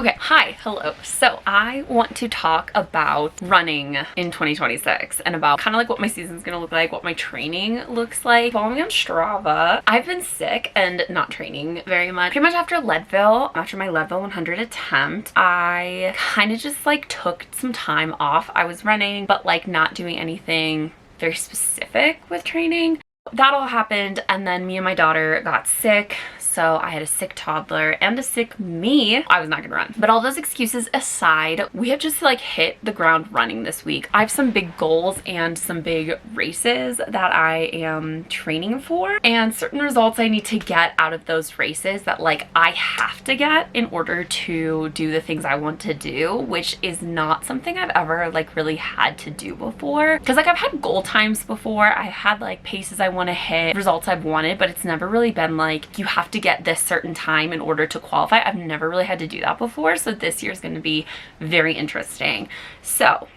Okay, hi, hello. So I want to talk about running in 2026 and about kind of like what my season's gonna look like, what my training looks like. Follow me on Strava. I've been sick and not training very much. Pretty much after Leadville, after my Leadville 100 attempt, I kind of just like took some time off. I was running, but like not doing anything very specific with training. That all happened, and then me and my daughter got sick. So I had a sick toddler and a sick me. I was not gonna run. But all those excuses aside, we have just like hit the ground running this week. I have some big goals and some big races that I am training for, and certain results I need to get out of those races that like I have to get in order to do the things I want to do, which is not something I've ever like really had to do before. Because like I've had goal times before, I had like paces I want to hit, results I've wanted, but it's never really been like you have to get this certain time in order to qualify. I've never really had to do that before, so this year is going to be very interesting. So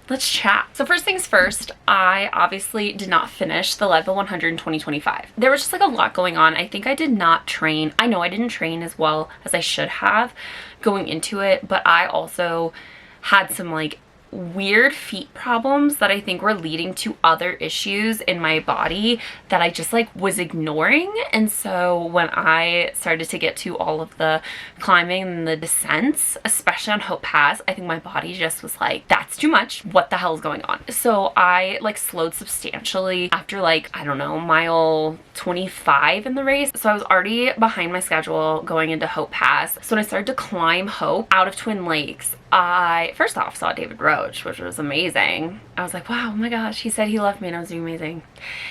let's chat. So first things first, I obviously did not finish the Leadville 100 in 2025. There was just like a lot going on. I think I did not train. I know I didn't train as well as I should have going into it, but I also had some like weird feet problems that I think were leading to other issues in my body that I just like was ignoring. And so when I started to get to all of the climbing and the descents, especially on Hope Pass, I think my body just was like, that's too much. What the hell is going on? So I like slowed substantially after like, I don't know, mile 25 in the race. So I was already behind my schedule going into Hope Pass. So when I started to climb Hope out of Twin Lakes, I first off saw David Roach, which was amazing. I was like, wow, oh my gosh, he said he loved me and I was doing amazing.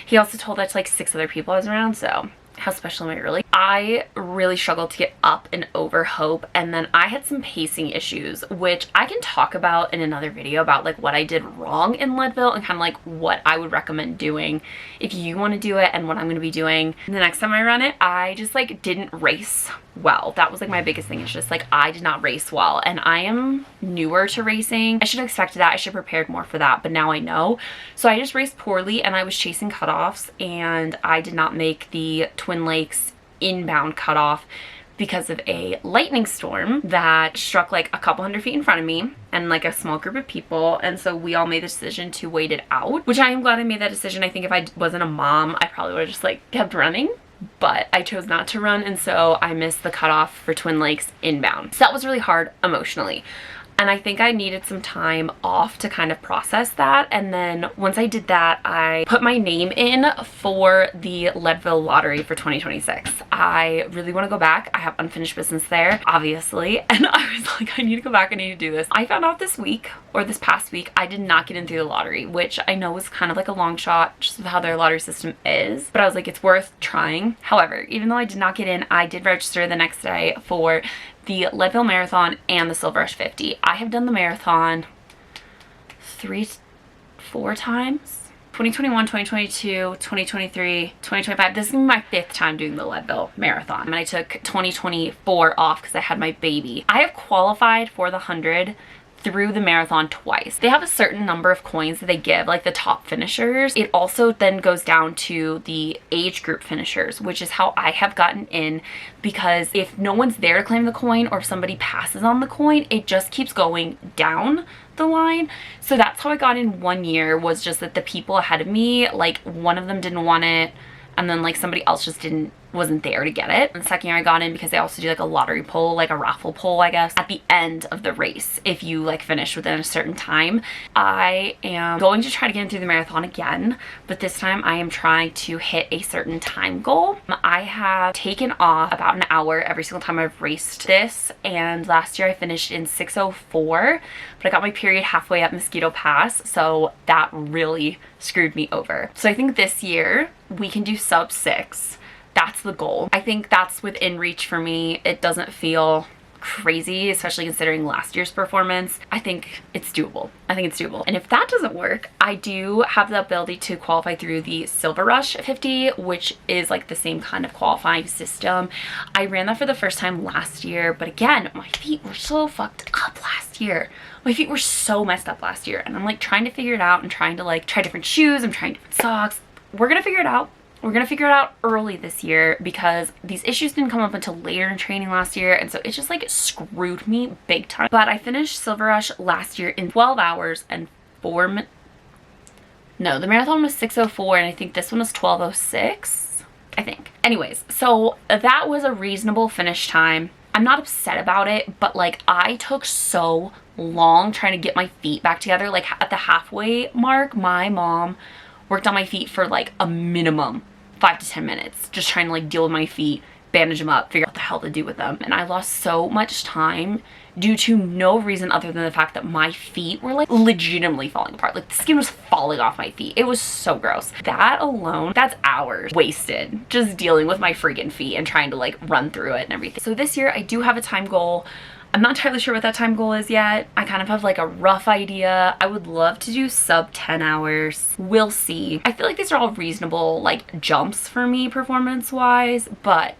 He also told that to like 6 other people I was around, so how special am I really? I really struggled to get up and over Hope, and then I had some pacing issues, which I can talk about in another video about like what I did wrong in Leadville and kind of like what I would recommend doing if you want to do it and what I'm going to be doing the next time I run it. I just like didn't race well. That was like my biggest thing. It's just like I did not race well, and I am newer to racing. I should have expected that. I should have prepared more for that, but now I know. So I just raced poorly and I was chasing cutoffs, and I did not make the Twin Lakes inbound cutoff because of a lightning storm that struck like a couple hundred feet in front of me and like a small group of people. And so we all made the decision to wait it out, which I am glad I made that decision. I think if I wasn't a mom, I probably would have just like kept running, but I chose not to run, and so I missed the cutoff for Twin Lakes inbound. So that was really hard emotionally. And I think I needed some time off to kind of process that. And then once I did that, I put my name in for the Leadville lottery for 2026. I really want to go back. I have unfinished business there, obviously. And I was like, I need to go back. I need to do this. I found out this week, or this past week, I did not get in through the lottery, which I know was kind of like a long shot just with how their lottery system is. But I was like, it's worth trying. However, even though I did not get in, I did register the next day for the Leadville Marathon and the Silver Rush 50. I have done the marathon 4 times. 2021, 2022, 2023, 2025. This is gonna be my 5th time doing the Leadville Marathon. And I took 2024 off because I had my baby. I have qualified for the 100 through the marathon twice. They have a certain number of coins that they give, like the top finishers. It also then goes down to the age group finishers, which is how I have gotten in, because if no one's there to claim the coin, or if somebody passes on the coin, it just keeps going down the line. So that's how I got in one year, was just that the people ahead of me, like one of them didn't want it, and then like somebody else just wasn't there to get it. And the second year I got in because they also do like a lottery poll, like a raffle poll, I guess, at the end of the race if you like finish within a certain time. I am going to try to get in through the marathon again, but this time I am trying to hit a certain time goal. I have taken off about an hour every single time I've raced this, and last year I finished in 6:04, but I got my period halfway up Mosquito Pass, so that really screwed me over. So I think this year we can do sub 6. That's the goal. I think that's within reach for me. It doesn't feel crazy, especially considering last year's performance. I think it's doable. I think it's doable. And if that doesn't work, I do have the ability to qualify through the Silver Rush 50, which is like the same kind of qualifying system. I ran that for the first time last year, but again, my feet were so fucked up last year. My feet were so messed up last year, and I'm like trying to figure it out and trying to like try different shoes. I'm trying different socks. We're gonna figure it out. we're gonna figure it out early this year because these issues didn't come up until later in training last year, and so it just like screwed me big time. But I finished Silver Rush last year in 12 hours and 4 minutes. No, the marathon was 6:04 and I think this one was 12:06, I think. Anyways, so that was a reasonable finish time. I'm not upset about it, but like I took so long trying to get my feet back together. Like at the halfway mark, my mom worked on my feet for like a minimum 5 to 10 minutes, just trying to like deal with my feet, bandage them up, figure out what the hell to do with them. And I lost so much time due to no reason other than the fact that my feet were like legitimately falling apart. Like the skin was falling off my feet. It was so gross. That alone, that's hours wasted just dealing with my freaking feet and trying to like run through it and everything. So this year I do have a time goal. I'm not entirely sure what that time goal is yet. I kind of have like a rough idea. I would love to do sub 10 hours. We'll see. I feel like these are all reasonable like jumps for me performance wise, but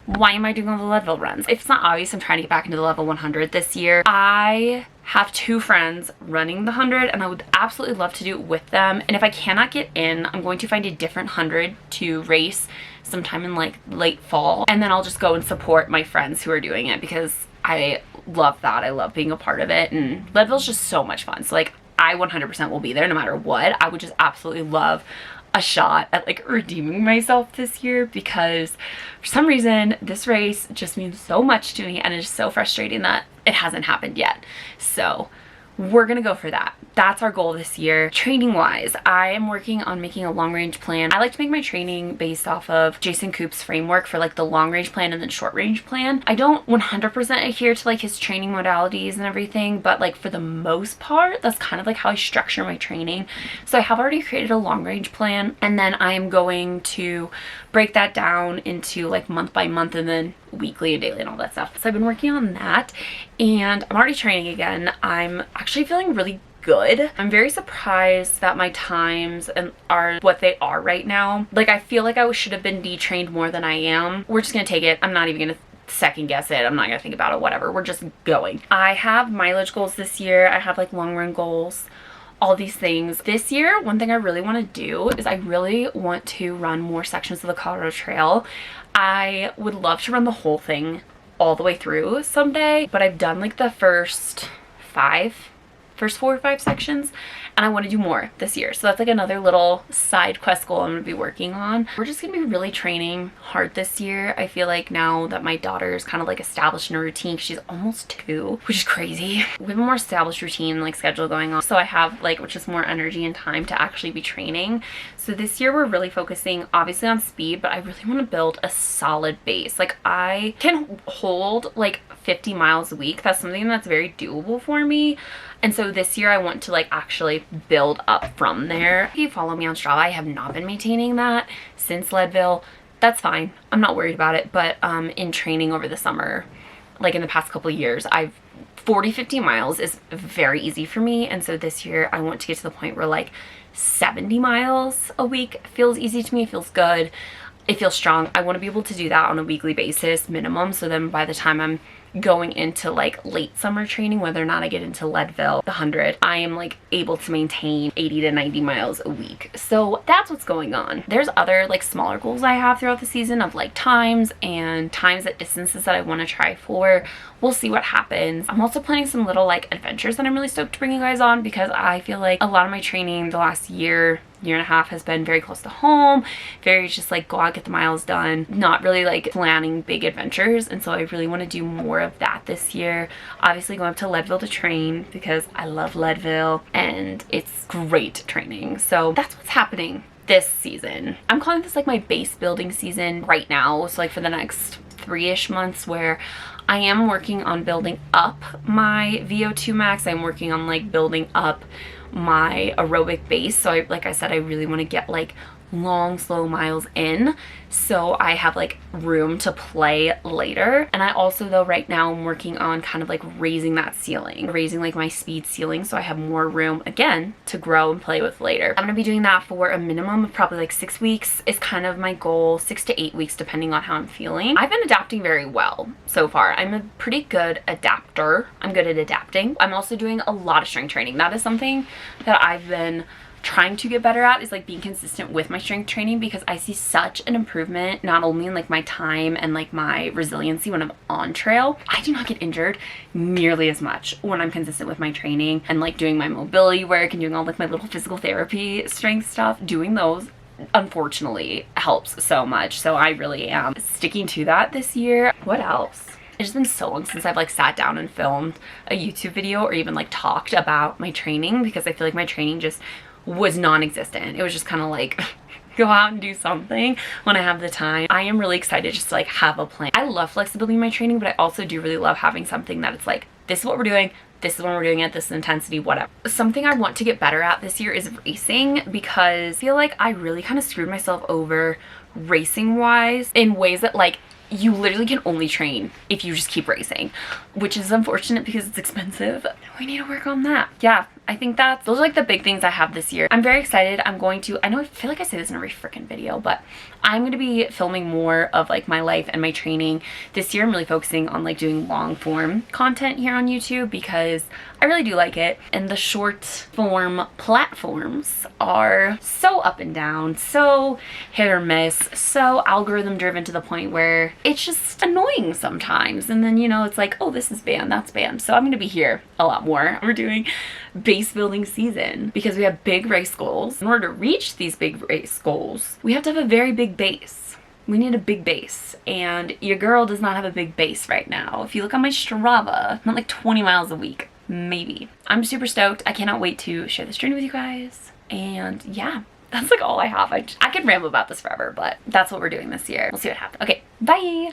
why am I doing all the Leadville runs? If it's not obvious, I'm trying to get back into the level 100 this year. I have 2 friends running the 100 and I would absolutely love to do it with them. And if I cannot get in, I'm going to find a different 100 to race sometime in like late fall. And then I'll just go and support my friends who are doing it because I love that. I love being a part of it, and Leadville's just so much fun. So like I 100% will be there no matter what. I would just absolutely love a shot at like redeeming myself this year because for some reason this race just means so much to me and it's so frustrating that it hasn't happened yet. So we're gonna go for that. That's our goal this year. Training wise, I am working on making a long range plan. I like to make my training based off of Jason Koop's framework for like the long range plan and then short range plan. I don't 100% adhere to like his training modalities and everything, but like for the most part, that's kind of like how I structure my training. So I have already created a long range plan, and then I am going to break that down into like month by month and then weekly and daily and all that stuff. So I've been working on that and I'm already training again. I'm actually feeling really good. I'm very surprised that my times are what they are right now. Like I feel like I should have been detrained more than I am. We're just gonna take it. I'm not even gonna second guess it. I'm not gonna think about it, whatever. We're just going. I have mileage goals this year. I have like long run goals, all these things. This year, one thing I really want to do is I really want to run more sections of the Colorado Trail. I would love to run the whole thing all the way through someday, but I've done like the first 4 or 5 sections, and I want to do more this year. So that's like another little side quest goal I'm going to be working on. We're just going to be really training hard this year. I feel like now that my daughter is kind of like established in a routine, she's almost 2, which is crazy. We have a more established routine like schedule going on, so I have like just more energy and time to actually be training. So this year we're really focusing obviously on speed, but I really want to build a solid base. Like I can hold like 50 miles a week. That's something that's very doable for me. And so this year I want to like actually build up from there. If you follow me on Strava, I have not been maintaining that since Leadville. That's fine. I'm not worried about it. But in training over the summer, like in the past couple of years, 50 miles is very easy for me. And so this year I want to get to the point where like 70 miles a week feels easy to me. It feels good. It feels strong. I want to be able to do that on a weekly basis minimum. So then by the time I'm going into like late summer training, whether or not I get into Leadville, the 100, I am like able to maintain 80 to 90 miles a week. So that's what's going on. There's other like smaller goals I have throughout the season of like times at distances that I want to try for. We'll see what happens. I'm also planning some little like adventures that I'm really stoked to bring you guys on because I feel like a lot of my training the last year and a half has been very close to home, very just like go out, get the miles done, not really like planning big adventures. And so I really want to do more of that this year. Obviously going up to Leadville to train because I love Leadville and it's great training. So that's what's happening this season. I'm calling this like my base building season right now. So like for the next 3-ish months where I am working on building up my VO2 max. I'm working on like building up my aerobic base. So like I said, I really want to get like long slow miles in so I have like room to play later. And I also though right now I'm working on kind of like raising that ceiling, raising like my speed ceiling so I have more room again to grow and play with later. I'm gonna be doing that for a minimum of probably like 6 weeks is kind of my goal, 6 to 8 weeks depending on how I'm feeling. I've been adapting very well so far. I'm a pretty good adapter. I'm good at adapting. I'm also doing a lot of strength training. That is something that I've been trying to get better at is like being consistent with my strength training, because I see such an improvement not only in like my time and like my resiliency when I'm on trail. I do not get injured nearly as much when I'm consistent with my training and like doing my mobility work and doing all like my little physical therapy strength stuff. Doing those unfortunately helps so much. So I really am sticking to that this year. What else? It's just been so long since I've like sat down and filmed a YouTube video or even like talked about my training, because I feel like my training just was non-existent. It was just kind of like go out and do something when I have the time. I am really excited just to like have a plan. I love flexibility in my training, but I also do really love having something that it's like, this is what we're doing, this is when we're doing it, this is intensity, whatever. Something I want to get better at this year is racing, because I feel like I really kind of screwed myself over racing wise in ways that like you literally can only train if you just keep racing, which is unfortunate because it's expensive. We need to work on that. Yeah, I think those are like the big things I have this year. I'm very excited. I know I feel like I say this in every freaking video, but I'm going to be filming more of like my life and my training this year. I'm really focusing on like doing long form content here on YouTube because I really do like it. And the short form platforms are so up and down, so hit or miss, so algorithm driven to the point where it's just annoying sometimes. And then, you know, it's like, oh, this is banned, that's banned. So I'm going to be here a lot more. We're doing base building season because we have big race goals. In order to reach these big race goals, we have to have a very big base. We need a big base, and your girl does not have a big base right now. If you look on my Strava, I'm at like 20 miles a week, maybe. I'm super stoked. I cannot wait to share this journey with you guys. And yeah, that's like all I have. I could ramble about this forever, but that's what we're doing this year. We'll see what happens. Okay, bye.